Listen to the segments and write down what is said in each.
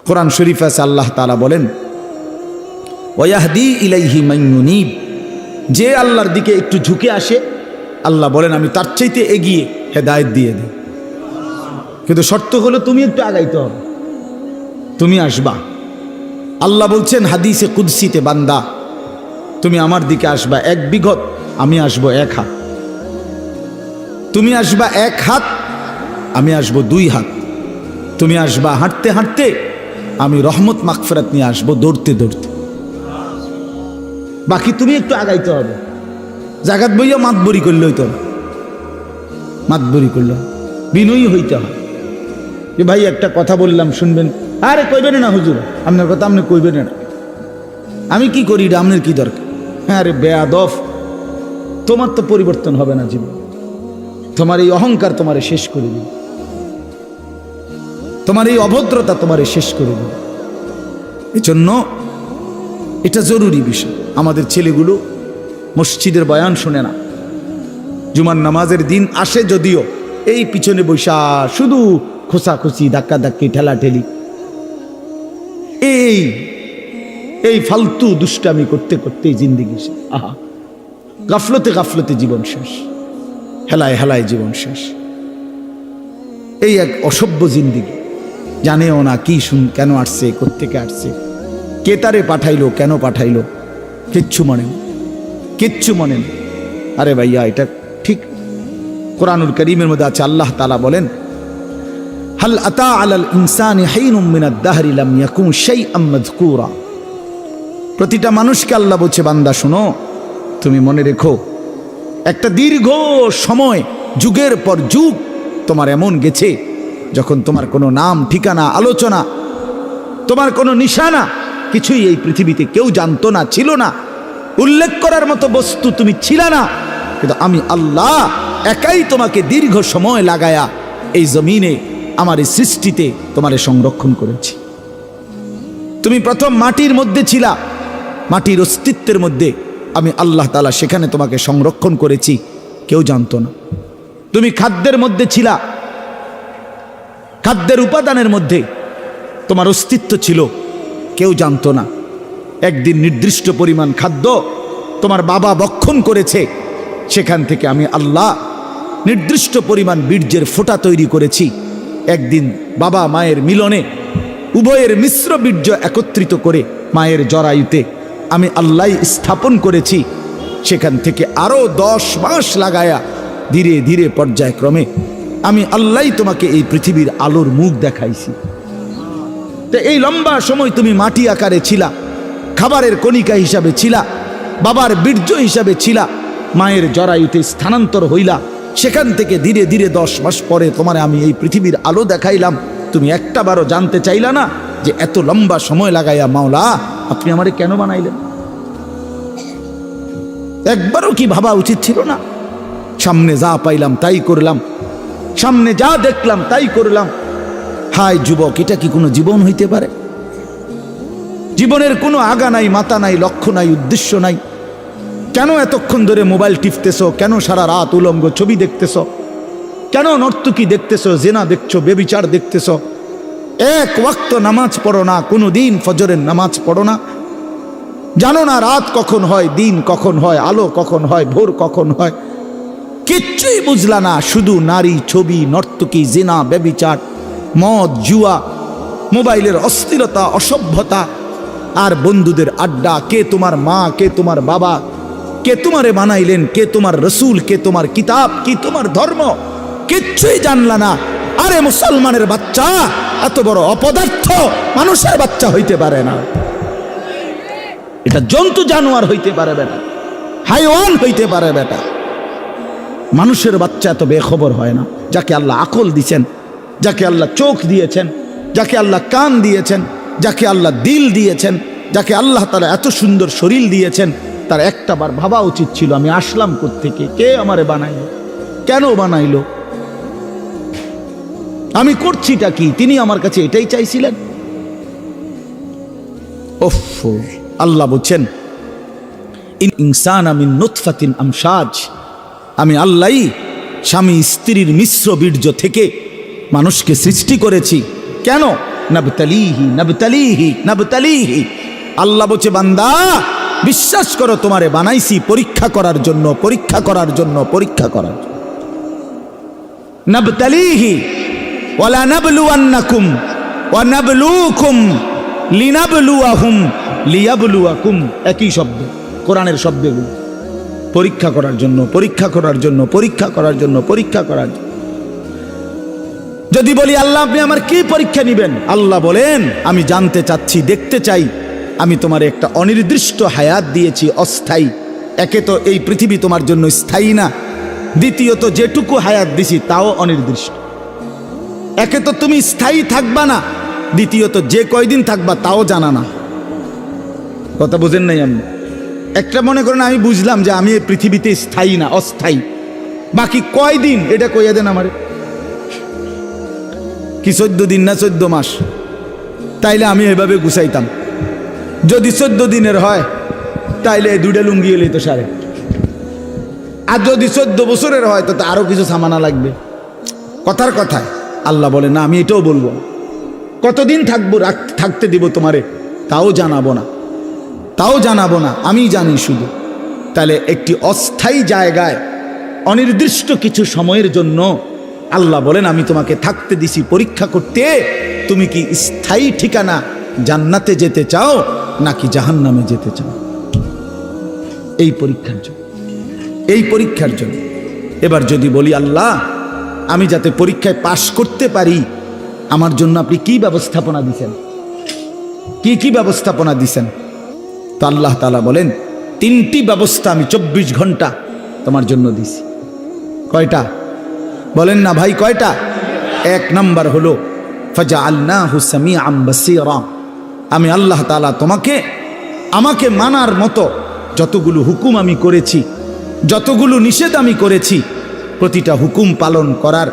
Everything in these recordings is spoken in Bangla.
কোরআন শরীফ আছে, আল্লাহ তাআলা বলেন ওয়াহদি ইলাইহি মান ইউনিব, যে আল্লাহর দিকে একটু ঝুঁকে আসে আল্লাহ বলেন আমি তার চাইতে এগিয়ে হেদায়েত দিয়ে দিই। কিন্তু শর্ত হলো তুমি একটু আগাইতে হবে, তুমি আসবা। আল্লাহ বলছেন হাদিসে কুদসিতে, বান্দা তুমি আমার দিকে আসবা 1 বিঘত, আমি আসবো 1 হাত। তুমি আসবা 1 হাত, আমি আসবো 2 হাত। তুমি আসবা হাঁটতে হাঁটতে, আমি রহমত মাগফিরাত নিয়ে আসবো দৌড়তে দৌড়তে। বাকি তুমি একটু আগাইতে হবে। জাগাত বইয়া মাতবরি করলে হইতে হবে, মাতবরি করলে বিনয়ী হইতে হয় যে ভাই একটা কথা বললাম শুনবেন। আরে কইবেন না হুজুর, আপনার কথা আপনি কইবেন না, আমি কি করি এটা আপনার কি দরকার? হ্যাঁ আরে বেয়াদব, তোমার তো পরিবর্তন হবে না জীবন, তোমার এই অহংকার তোমারে শেষ করে দিবে, তোমার এই অভদ্রতা তোমারে শেষ করে দিবে। এজন্য এটা জরুরি বিষয়। আমাদের ছেলেগুলো মসজিদের বয়ান শোনে না, জুমার নামাজের দিন আসে যদিও এই পিছনে বৈশা শুধু খোঁচাখুচি, ধাক্কা ধাক্কি, ঠেলাঠেলি, এই ফালতু দুষ্টামি করতে করতে জিন্দিগি শেষ। আহা, গাফলতে গাফলতে জীবন শেষ, হেলায় হেলায় জীবন শেষ। এই এক অসভ্য জিন্দিগি, জানেও না কি কেন আসছে, কোত্থেকে আসছে, কে তারে পাঠাইলো, কেন পাঠাইলো, কিচ্ছু মনে না, কিচ্ছু মনে না। আরে ভাইয়া এটা ঠিক কোরআনুল কারীমের মধ্যে আছে, আল্লাহ তাআলা বলেন হাল আতা আলাল ইনসানি হাইনুম মিনাদ দাহরি লাম ইয়াকুন শাইআম মাযকুরা। প্রতিটা মানুষকে আল্লাহ বলছে, বান্দা শোনো, তুমি মনে রেখো একটা দীর্ঘ সময়, যুগের পর যুগ তোমার এমন গেছে যখন তোমার কোনো নাম ঠিকানা, আলোচনা, তোমার কোনো নিশানা কিছুই এই পৃথিবীতে কেউ জানতো না, ছিল না, উল্লেখ করার মতো বস্তু তুমি ছিলা না। কিন্তু আমি আল্লাহ একাই তোমাকে দীর্ঘ সময় লাগায়া এই জমিনে আমার এই সৃষ্টিতে তোমারে সংরক্ষণ করেছি। তুমি প্রথম মাটির মধ্যে ছিলা, মাটির অস্তিত্বের মধ্যে আমি আল্লাহ তাআলা সেখানে তোমাকে সংরক্ষণ করেছি, কেউ জানতো না। তুমি খাদ্যের মধ্যে ছিলা, খাদ্যের উপাদানের মধ্যে তোমার অস্তিত্ব ছিল, কেউ জানতো না। একদিন নির্দিষ্ট পরিমাণ খাদ্য তোমার বাবা ভক্ষণ করেছে, সেখান থেকে আমি আল্লাহ নির্দিষ্ট পরিমাণ বীর্যের ফোঁটা তৈরি করেছি। একদিন বাবা মায়ের মিলনে উভয়ের মিশ্র বীর্য একত্রিত করে মায়ের জরায়ুতে আমি আল্লাহ স্থাপন করেছি। সেখান থেকে আরো 10 মাস লাগায়া ধীরে ধীরে পর্যায়ক্রমে আমি আল্লাহ তোমাকে এই পৃথিবীর আলোর মুখ দেখাইছি। তো এই লম্বা সময় তুমি মাটি আকারে ছিলা, খাবারের কণিকা হিসাবে ছিলা, বাবার বীর্য হিসাবে ছিলা, মায়ের জরায়ুতে স্থানান্তর হইলা। সেখান থেকে ধীরে ধীরে 10 মাস পরে তোমারে আমি এই পৃথিবীর আলো দেখাইলাম। তুমি একটাবারও জানতে চাইলা না যে এত লম্বা সময় লাগাইয়া মাওলা আপনি আমারে কেন বানাইলেন? একবারও কি ভাবা উচিত ছিল না? সামনে যা পাইলাম তাই করলাম, সামনে যা দেখলাম তাই করলাম। হায় যুবক, এটা কি কোনো জীবন হইতে পারে? জীবনের কোনো আগা নাই, মাথা নাই, লক্ষ্য নাই, উদ্দেশ্য নাই। কেন এতক্ষণ ধরে মোবাইল টিপতেছো? কেন সারা রাত উলঙ্গ ছবি দেখতেছো? কেন নর্তকী দেখতেছো, জেনা দেখছো, বেবিচার দেখতেছো? এক ওয়াক্ত নামাজ পড়ো না, কোনো দিন ফজরের নামাজ পড়ো না, জানো না রাত কখন হয়, দিন কখন হয়, আলো কখন হয়, ভোর কখন হয়, কিচ্ছুই বুঝলা না। শুধু নারী, ছবি, নর্তকী, জেনা, বেবিচার, মদ, জুয়া, মোবাইলের অস্থিরতা, অসভ্যতা, আর বন্ধুদের আড্ডা। কে তোমার মা, কে তোমার বাবা, কে তোমারে বানাইলেন, কে তোমার রসুল, কে তোমার কিতাব, কি তোমার ধর্ম, কিচ্ছুই জানলা না। আরে মুসলমানের বাচ্চা এত বড় অপদার্থ মানুষের বাচ্চা হইতে পারে না, এটা জন্তু জানোয়ার হইতে পারে বেটা, হাইওয়ান হইতে পারে বেটা। মানুষের বাচ্চা এত বেখবর হয় না। যাকে আল্লাহ আকল দিয়েছেন, যাকে আল্লাহ চোখ দিয়েছেন, যাকে আল্লাহ কান দিয়েছেন, যাকে আল্লাহ দিল দিয়েছেন, যাকে আল্লাহ তাআলা এত সুন্দর শরীর দিয়েছেন, তার একটাবার ভাবা উচিত ছিল আমি আসলাম কোত্থেকে, কে আমারে বানাইলো, কেন বানাইলো, আমি করছিটা কি? তিনি আমার কাছে এটাই চাইছিলেন। ওফ, আল্লাহ বলছেন ইন ইনসানা মিন নুতফাতিন আমশাজ, আমি আল্লাহই স্বামী স্ত্রীর মিশ্র বীর্য থেকে মানুষকে সৃষ্টি করেছি। কেন? নাবতালিহি নাবতালিহি নাবতালিহি। আল্লাহ বলছে বান্দা বিশ্বাস করো তোমারে বানাইছি পরীক্ষা করার জন্য, পরীক্ষা করার জন্য, পরীক্ষা করার জন্য। নাবতালিহি ওয়ালা নাবলুয়ান্নাকুম ওয়া নাবলুকুম লিনাবলুয়াহুম লিয়াবলুয়াকুম, একই শব্দ, কোরআনের শব্দগুলো। পরীক্ষা করার জন্য, পরীক্ষা করার জন্য, পরীক্ষা করার জন্য, পরীক্ষা করার জন্য। যদি বলি আল্লাহ আপনি আমার কি পরীক্ষা নিবেন, আল্লাহ বলেন আমি জানতে চাচ্ছি, দেখতে চাই আমি তোমার একটা অনির্দিষ্ট হায়াত দিয়েছি, অস্থায়ী। একে তো এই পৃথিবী তোমার জন্য স্থায়ী না, দ্বিতীয়ত যেটুকু হায়াত দিছি তাও অনির্দিষ্ট। একে তো তুমি স্থায়ী থাকবা না, দ্বিতীয়ত যে কয়দিন থাকবা তাও জানা না। কথা বুঝেন নাই? আমি একটা মনে করেন আমি বুঝলাম যে আমি এই পৃথিবীতে স্থায়ী না, অস্থায়ী, বাকি কয়দিন এটা কইয়া দেন আমারে। কি 14 দিন না 14 মাস? তাইলে আমি এভাবে গুছাইতাম। যদি 14 দিনের হয় তাইলে 2টা লুঙ্গি এলেই তো সারে। আর যদি 14 বছরের হয় তো আরো কিছু সামানা লাগবে। কথার কথায় আল্লাহ বলে না আমি এটাও বলবো, কতদিন থাকবো, থাকতে দিব তোমারে তাও জানাবো না, তাও জানাবো না, আমি জানি শুধু। তাহলে একটি অস্থায়ী জায়গায় অনির্দিষ্ট কিছু সময়ের জন্য আল্লাহ বলেন আমি তোমাকে থাকতে দিছি পরীক্ষা করতে, তুমি কি স্থায়ী ঠিকানা জান্নাতে যেতে চাও নাকি জাহান্নামে যেতে চাও? এই পরীক্ষার জন্য, এই পরীক্ষার জন্য। এবার যদি বলি আল্লাহ আমি যাতে পরীক্ষায় পাশ করতে পারি আমার জন্য আপনি কি ব্যবস্থাপনা দিছেন, কি কি ব্যবস্থাপনা দিছেন? তো আল্লাহ তাআলা বলেন 3টি ব্যবস্থা আমি 24 ঘন্টা তোমার জন্য দিছি। কয়টা বলেন না ভাই, কয়টা? 1 নাম্বার হলো ফাজআলনাহু সামিআম বাসীরা, আমি আল্লাহ তাআলা তোমাকে আমাকে মানার মতো যতগুলো হুকুম আমি করেছি, যতগুলো নিষেধ আমি করেছি, প্রতিটা হুকুম পালন করার,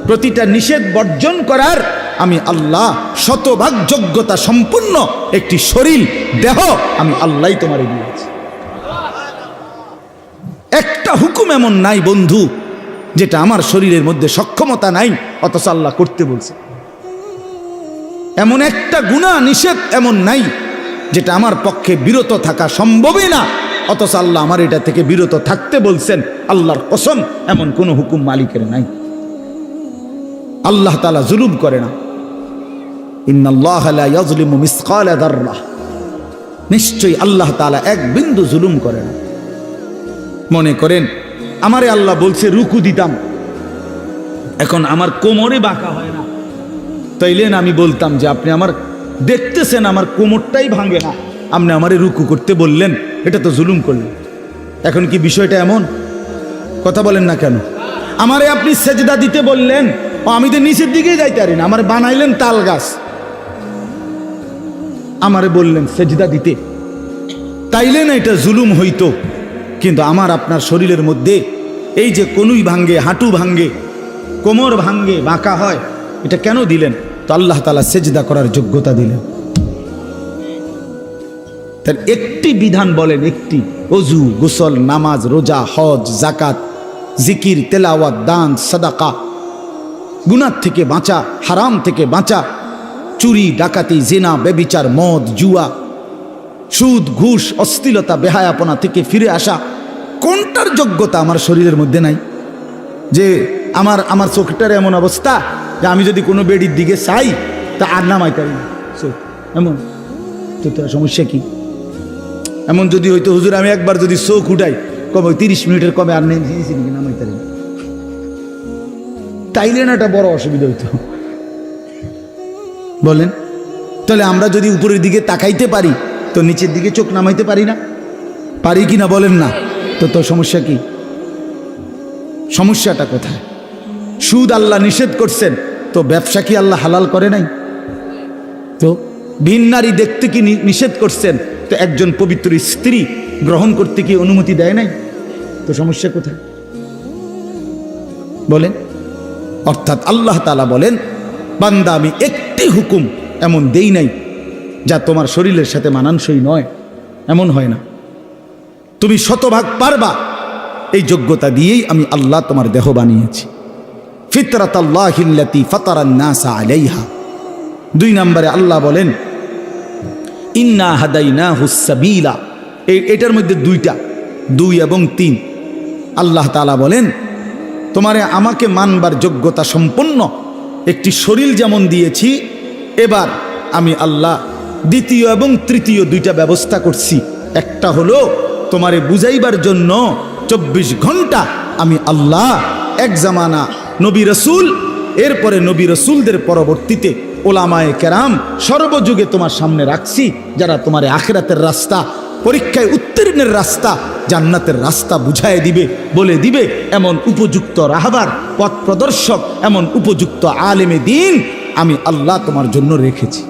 প্রতিটা নিষেধ বর্জন করার আমি আল্লাহ শতভাগ যোগ্যতা সম্পূর্ণ একটি শরীর, দেহ আমি আল্লাহই তোমারে দিয়েছি। একটা হুকুম এমন নাই বন্ধু যেটা আমার শরীরের মধ্যে সক্ষমতা নাই অথচ আল্লাহ করতে বলছে। এমন একটা গুনাহ নিষেধ এমন নাই যেটা আমার পক্ষে বিরত থাকা সম্ভবই না অথচ আল্লাহ আমার এটা থেকে বিরত থাকতে বলছেন। আল্লাহর কসম এমন কোন হুকুম মালিকের নাই। আল্লাহ তাআলা জুলুম করে না। ইন্নাল্লাহা লা ইয়াজলিমু মিসকালা যাররাহ, নিশ্চয়ই আল্লাহ তাআলা এক বিন্দু জুলুম করে না। মনে করেন আমারে আল্লাহ বলছে রুকু দিতাম, এখন আমার কোমরে বাঁকা হয় না, তাইলেন আমি বলতাম যে আপনি আমার দেখতেছেন আমার কোমরটাই ভাঙে না, আপনি আমারে রুকু করতে বললেন, এটা তো জুলুম করলেন। এখন কি বিষয়টা এমন? কথা বলেন না কেন? আমারে আপনি সেজদা দিতে বললেন, আমি তো নিচের দিকেই যাইতে পারি না, আমার বানাইলেন তাল গাছ, আমারে বললেন সেজদা দিতে, তাইলে না এটা জুলুম হইতো। কিন্তু আমার আপনার শরীরের মধ্যে এই যে কনুই ভাঙ্গে, হাঁটু ভাঙ্গে, কোমর ভাঙ্গে, বাঁকা হয়, এটা কেন দিলেন? তো আল্লাহ তাআলা সেজদা করার যোগ্যতা দিলেন। তার একটি বিধান বলেন, একটি, ওযু, গোসল, নামাজ, রোজা, হজ, যাকাত, জিকির, তেলাওয়াত, দান, সাদাকা, গুনাহ থেকে বাঁচা, হারাম থেকে বাঁচা, চুরি, ডাকাতি, জিনা, ব্যভিচার, মদ, জুয়া, সুদ, ঘুষ, অশ্লীলতা, বেহায়াপনা থেকে ফিরে আসা, কোনটার যোগ্যতা আমার শরীরের মধ্যে নাই? যে আমার চোখটার এমন অবস্থা যে আমি যদি কোনো বেডির দিকে চাই তা আর নামাইতে পারি না চোখ, এমন তো সমস্যা কি? এমন যদি হয়তো হুজুর আমি একবার যদি চোখ উঠাই কবে 30 মিনিটের কমে আর নেই নামাইতে পারি না, তাইলে না একটা বড় অসুবিধা হইতো। বলেন তাহলে আমরা যদি উপরের দিকে তাকাইতে পারি তো নিচের দিকে চোখ নামাইতে পারি না? পারি কি না বলেন না? তো সমস্যা কি? সমস্যাটা কোথায়? সুদ আল্লাহ নিষেধ করছেন, তো ব্যবসা কি আল্লাহ হালাল করে নাই? তো ভিন নারী দেখতে কি নিষেধ করছেন, তো একজন পবিত্র স্ত্রী গ্রহণ করতে কি অনুমতি দেয় নাই? তো সমস্যা কোথায় বলেন? অর্থাৎ আল্লাহ তাআলা বলেন বান্দা আমি একটি হুকুম এমন দেই নাই যা তোমার শরীরের সাথে মানানসই নয়, এমন হয় না। তুমি শতভাগ পারবা এই যোগ্যতা দিয়েই আমি আল্লাহ তোমার দেহ বানিয়েছি। ফিতরাতাল্লাহিল্লাতী ফাতারান নাসা আলাইহা, 2 নম্বরে আল্লাহ বলেন ইন্না হাদাইনাহুস সাবিলা, এটার মধ্যে 2টা, 2 এবং 3। আল্লাহ তাআলা বলেন তোমারে আমাকে মানবার যোগ্যতা সম্পন্ন একটি শরীর যেমন দিয়েছি, এবার আমি আল্লাহ দ্বিতীয় এবং তৃতীয় 2টা ব্যবস্থা করছি। একটা হলো তোমারে বুঝাইবার জন্য 24 ঘন্টা আমি আল্লাহ এক জামানা নবী রসুল, এরপরে নবী রসুলদের পরবর্তীতে ওলামায়ে কেরাম সর্বযুগে তোমার সামনে রাখছি, যারা তোমারে আখিরাতের রাস্তা, পরীক্ষায় উত্তীর্ণের রাস্তা, জান্নাতের রাস্তা বুঝায় দিবে, বলে দিবে এমন উপযুক্ত রাহবার, পথ প্রদর্শক, এমন উপযুক্ত আলেমে দ্বীন আমি আল্লাহ তোমার জন্য রেখেছি।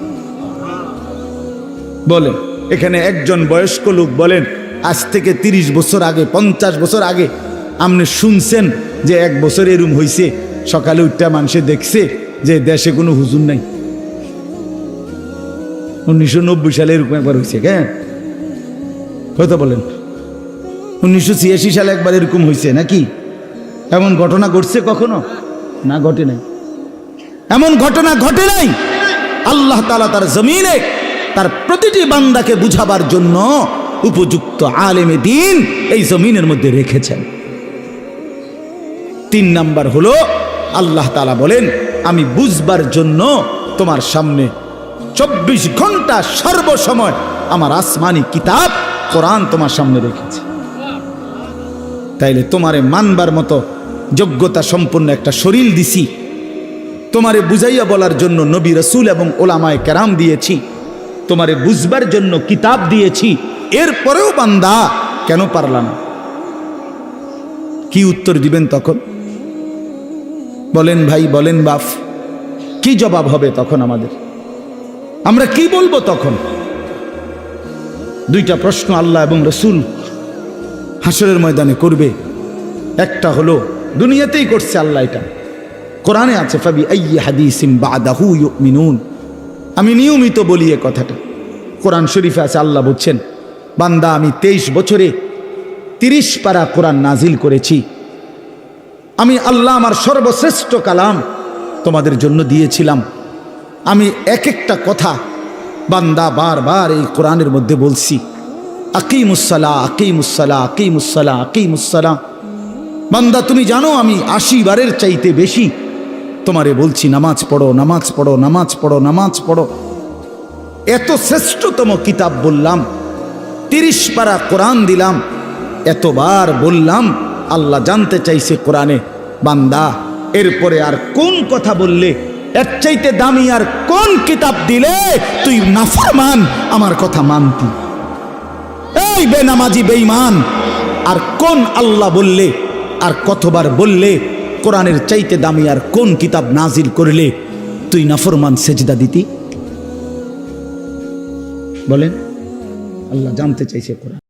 বলেন এখানে একজন বয়স্ক লোক বলেন আজ থেকে 30 বছর আগে, 50 বছর আগে আপনি শুনছেন যে 1 বছর এরম হয়েছে, সকালে উঠতে মানুষে দেখছে যে দেশে কোনো হুজুর নাই? 1990 সালে এরকম একবার হয়েছে, হ্যাঁ কথা বলেন। 1986 সালে একবার এরকম হয়েছে নাকি? এমন ঘটনা ঘটছে কখনো? না, ঘটে নাই। এমন ঘটনা ঘটে নাই। আল্লাহ তাআলা তার জমিনে তার প্রতিটি বান্দাকে বুঝাবার জন্য উপযুক্ত আলেমে দ্বীন এই জমিনের মধ্যে রেখেছেন। 3 নাম্বার হলো আল্লাহ তাআলা বলেন আমি বুঝবার জন্য তোমার সামনে 24 ঘন্টা সর্বসময় আমার আসমানি কিতাব কোরআন তোমার সামনে রেখেছে। তাইলে তোমারে মানবার মতো যোগ্যতা সম্পন্ন একটা শরীর দিছি, তোমারে বুঝাইয়া বলার জন্য নবী রসুল এবং ওলামায়ে কেরাম দিয়েছি, তোমারে বুঝবার জন্য কিতাব দিয়েছি, এরপরেও বান্দা কেন পারলা না? কি উত্তর দিবেন তখন? বলেন ভাই, বলেন বাপ, কি জবাব হবে তখন আমাদের? আমরা কি বলবো তখন? 2টা প্রশ্ন আল্লাহ এবং রসুল হাসরের ময়দানে করবে। একটা হলো দুনিয়াতেই করছে আল্লাহ, এটা কোরআনে আছে ফাবি আইয়ি হাদিসিন বাদাহু ইউমিনুন। আমি নিয়মিত বলি এ কথাটা, কোরআন শরীফে আছে, আল্লাহ বলছেন বান্দা আমি 23 বছরে 30 পারা কোরআন নাজিল করেছি। আমি আল্লাহ আমার সর্বশ্রেষ্ঠ কালাম তোমাদের জন্য দিয়েছিলাম। আমি এক একটা কথা বান্দা বারবার এই কোরআনের মধ্যে বলছি, আকিমুসসালাহ আকিমুসসালাহ আকিমুসসালাহ আকিমুসসালাহ। বান্দা তুমি জানো আমি 80 বারের চাইতে বেশি তোমারে বলছি নামাজ পড়ো, নামাজ পড়ো, নামাজ পড়ো, নামাজ পড়ো। এত শ্রেষ্ঠতম কিতাব বললাম, 30 পারা কোরআন দিলাম, এতবার বললাম। আল্লাহ জানতে চাইছে কোরআনে বান্দা এরপরে আর কোন কথা বললে, এর চাইতে দামি আর কোন কিতাব দিলে তুই নাফরমান আমার কথা মানতি? এই বেনামাজি বেঈমান, আর কোন আল্লাহ বললে, আর কতবার বললে কোরআনের চাইতে দামি আর কোন কিতাব নাজিল করলে তুই নাফরমান সেজদা দিতি? বলেন। আল্লাহ জানতে চাইছে কোরআন।